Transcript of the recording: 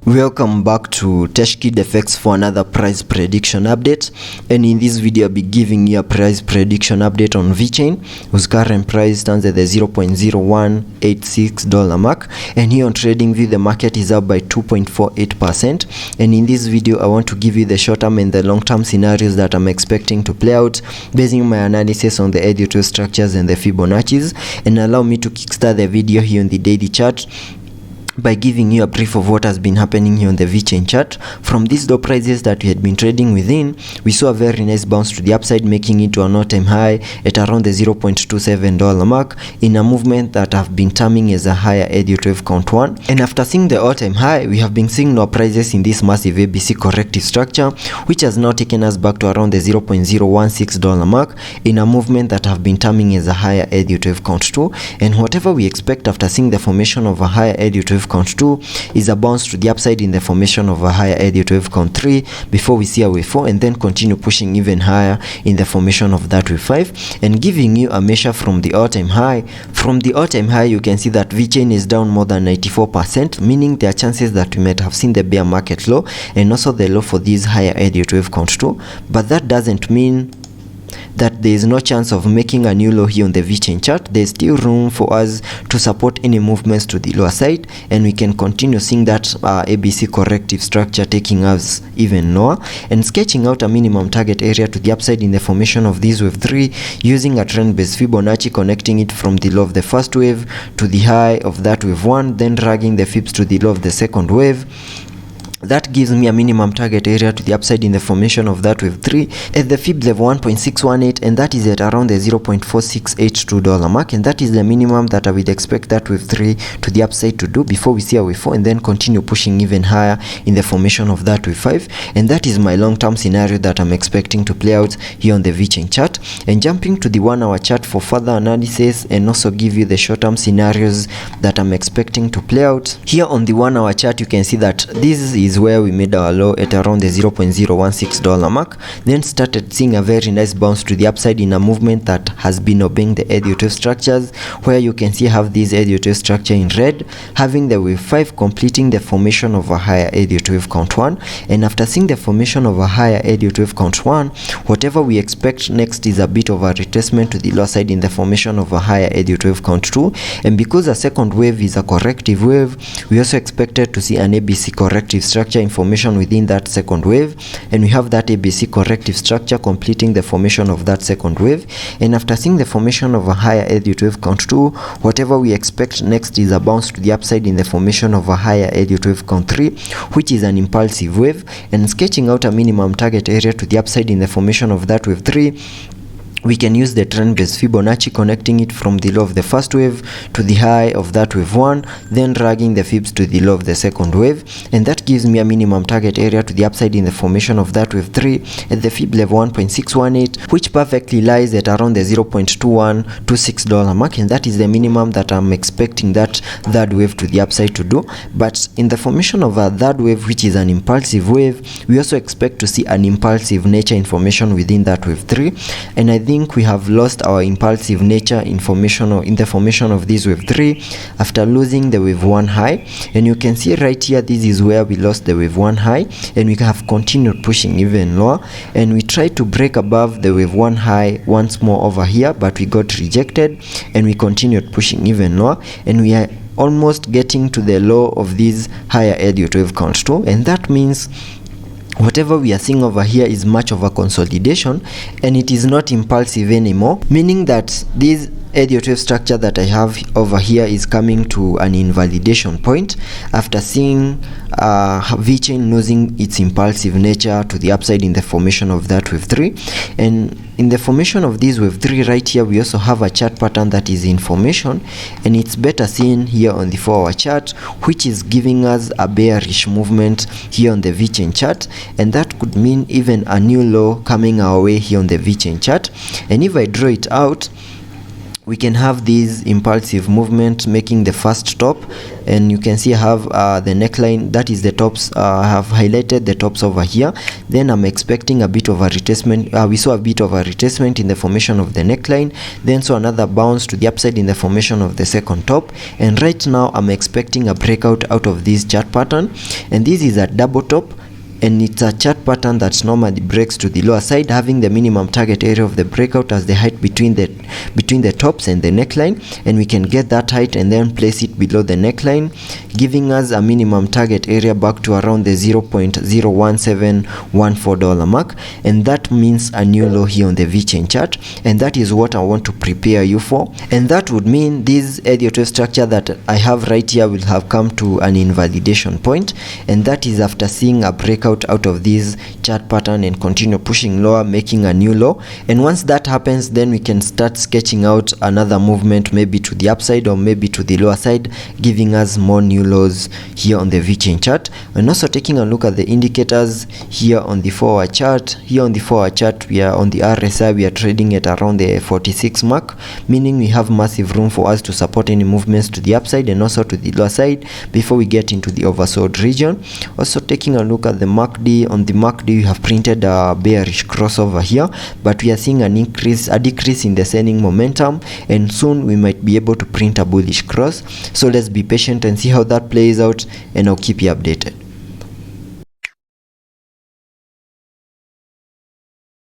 Welcome back to Teshkid FX for another price prediction update, and in this video I'll be giving you a price prediction update on Vechain, whose current price stands at the $0.0186 mark, and here on TradingView the market is up by 2.48%. and in this video I want to give you the short-term and the long-term scenarios that I'm expecting to play out basing my analysis on the Elliot structures and the Fibonacci's, and allow me to kickstart the video here on the daily chart by giving you a brief of what has been happening here on the Vechain chart. From these low prices that we had been trading within, we saw a very nice bounce to the upside, making it to an all-time high at around the $0.27 mark in a movement that I've been terming as a higher Elliott wave count 1. And after seeing the all-time high, we have been seeing low prices in this massive ABC corrective structure, which has now taken us back to around the $0.016 mark in a movement that I've been terming as a higher Elliott wave count 2. And whatever we expect after seeing the formation of a higher Elliott wave count 2 is a bounce to the upside in the formation of a higher Elliott wave count 3 before we see a wave 4, and then continue pushing even higher in the formation of that wave 5, and giving you a measure from the all-time high. From the all-time high, you can see that Vechain is down more than 94%, meaning there are chances that we might have seen the bear market low and also the low for this higher Elliott wave count 2, but that doesn't mean that there is no chance of making a new low here on the Vechain chart. There's still room for us to support any movements to the lower side, and we can continue seeing that ABC corrective structure taking us even lower and sketching out a minimum target area to the upside in the formation of this wave 3 using a trend based Fibonacci, connecting it from the low of the first wave to the high of that wave 1, then dragging the fibs to the low of the second wave. That gives me a minimum target area to the upside in the formation of that wave 3 at the fib level 1.618, and that is at around the $0.4682 mark, and that is the minimum that I would expect that wave 3 to the upside to do before we see a wave 4 and then continue pushing even higher in the formation of that wave 5. And that is my long-term scenario that I'm expecting to play out here on the Vechain chart. And jumping to the 1 hour chart for further analysis and also give you the short-term scenarios that I'm expecting to play out. Here on the 1 hour chart, you can see that this is where we made our low at around the $0.016 mark, then started seeing a very nice bounce to the upside in a movement that has been obeying the Elliott wave structures, where you can see have this Elliott wave structure in red, having the wave 5 completing the formation of a higher Elliott wave count 1. And after seeing the formation of a higher Elliott wave count 1, whatever we expect next is a bit of a retracement to the lower side in the formation of a higher Elliott wave count 2. And because a second wave is a corrective wave, we also expected to see an ABC corrective structure information within that second wave, and we have that ABC corrective structure completing the formation of that second wave. And after seeing the formation of a higher Elliott wave count 2, whatever we expect next is a bounce to the upside in the formation of a higher Elliott wave count 3, which is an impulsive wave, and sketching out a minimum target area to the upside in the formation of that wave 3. We can use the trend based Fibonacci, connecting it from the low of the first wave to the high of that wave 1, then dragging the fibs to the low of the second wave, and that gives me a minimum target area to the upside in the formation of that wave 3 at the fib level 1.618, which perfectly lies at around the $0.2126 mark, and that is the minimum that I'm expecting that third wave to the upside to do. But in the formation of a third wave, which is an impulsive wave, we also expect to see an impulsive nature information within that wave 3, and I think we have lost our impulsive nature information in the formation of this wave 3 after losing the wave 1 high. And you can see right here, this is where we lost the wave 1 high, and we have continued pushing even lower, and we tried to break above the wave 1 high once more over here, but we got rejected, and we continued pushing even lower, and we are almost getting to the low of this higher Elliott wave count 2, and that means whatever we are seeing over here is much of a consolidation, and it is not impulsive anymore, meaning that this Elliott wave structure that I have over here is coming to an invalidation point after seeing Vechain losing its impulsive nature to the upside in the formation of that wave 3. And in the formation of this wave 3 right here, we also have a chart pattern that is in formation, and it's better seen here on the 4 hour chart, which is giving us a bearish movement here on the Vechain chart, and that could mean even a new low coming our way here on the Vechain chart. And if I draw it out, we can have this impulsive movement making the first top, and you can see I have the neckline, that is the tops. I have highlighted the tops over here. Then I'm expecting a bit of a retracement. We saw a bit of a retracement in the formation of the neckline, then saw another bounce to the upside in the formation of the second top, and right now I'm expecting a breakout out of this chart pattern, and this is a double top, and it's a chart pattern that normally breaks to the lower side, having the minimum target area of the breakout as the height between the tops and the neckline, and we can get that height and then place it below the neckline, giving us a minimum target area back to around the $0.01714 mark, and that means a new low here on the Vechain chart, and that is what I want to prepare you for. And that would mean this Elliot wave structure that I have right here will have come to an invalidation point, and that is after seeing a breakout out of this chart pattern and continue pushing lower, making a new low. And once that happens, then we can start sketching out another movement, maybe to the upside or maybe to the lower side, giving us more new lows here on the Vechain chart. And also taking a look at the indicators here on the 4-hour chart. Here on the 4-hour chart, we are on the RSI, we are trading at around the 46 mark, meaning we have massive room for us to support any movements to the upside and also to the lower side before we get into the oversold region. Also taking a look at the MACD. On the MACD, we have printed a bearish crossover here, but we are seeing a decrease in the selling momentum, and soon we might be able to print a bullish cross. So let's be patient and see how that plays out, and I'll keep you updated.